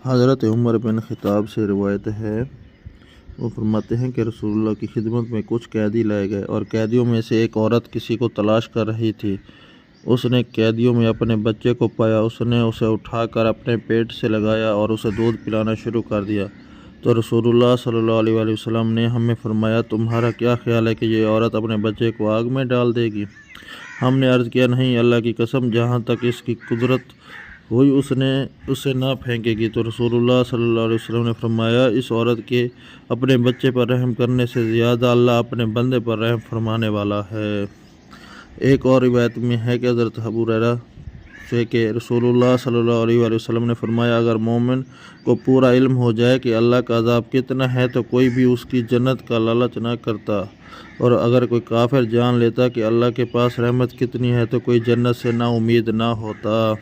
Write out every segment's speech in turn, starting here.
حضرت عمر بن خطاب سے روایت ہے، وہ فرماتے ہیں کہ رسول اللہ کی خدمت میں کچھ قیدی لائے گئے اور قیدیوں میں سے ایک عورت کسی کو تلاش کر رہی تھی۔ اس نے قیدیوں میں اپنے بچے کو پایا، اس نے اسے اٹھا کر اپنے پیٹ سے لگایا اور اسے دودھ پلانا شروع کر دیا۔ تو رسول اللہ صلی اللہ علیہ وآلہ وسلم نے ہمیں فرمایا، تمہارا کیا خیال ہے کہ یہ عورت اپنے بچے کو آگ میں ڈال دے گی؟ ہم نے عرض کیا، نہیں، اللہ کی قسم، جہاں تک اس کی قدرت ہوئی اسے نہ پھینکے گی۔ تو رسول اللہ صلی اللہ علیہ وسلم نے فرمایا، اس عورت کے اپنے بچے پر رحم کرنے سے زیادہ اللہ اپنے بندے پر رحم فرمانے والا ہے۔ ایک اور روایت میں ہے کہ حضرت ابو ہریرہ سے کہ رسول اللہ صلی اللہ علیہ وآلہ وسلم نے فرمایا، اگر مومن کو پورا علم ہو جائے کہ اللہ کا عذاب کتنا ہے تو کوئی بھی اس کی جنت کا لالچ نہ کرتا، اور اگر کوئی کافر جان لیتا کہ اللہ کے پاس رحمت کتنی ہے تو کوئی جنت سے نا امید نہ ہوتا۔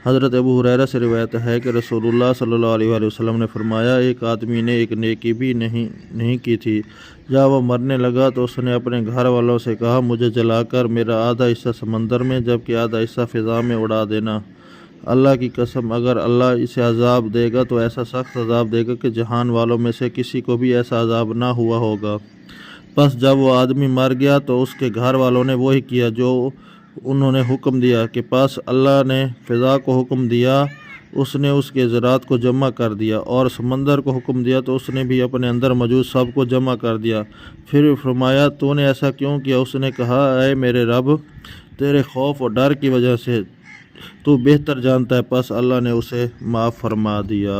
حضرت ابو ہریرہ سے روایت ہے کہ رسول اللہ صلی اللہ علیہ وآلہ وسلم نے فرمایا، ایک آدمی نے ایک نیکی بھی نہیں کی تھی، جب وہ مرنے لگا تو اس نے اپنے گھر والوں سے کہا، مجھے جلا کر میرا آدھا حصہ سمندر میں جبکہ آدھا حصہ فضا میں اڑا دینا۔ اللہ کی قسم، اگر اللہ اسے عذاب دے گا تو ایسا سخت عذاب دے گا کہ جہان والوں میں سے کسی کو بھی ایسا عذاب نہ ہوا ہوگا۔ پس جب وہ آدمی مر گیا تو اس کے گھر والوں نے وہی کیا جو انہوں نے حکم دیا کہ پس اللہ نے فضا کو حکم دیا، اس نے اس کے ذرات کو جمع کر دیا، اور سمندر کو حکم دیا تو اس نے بھی اپنے اندر موجود سب کو جمع کر دیا۔ پھر فرمایا، تو نے ایسا کیوں کیا؟ اس نے کہا، اے میرے رب، تیرے خوف اور ڈر کی وجہ سے، تو بہتر جانتا ہے۔ پس اللہ نے اسے معاف فرما دیا۔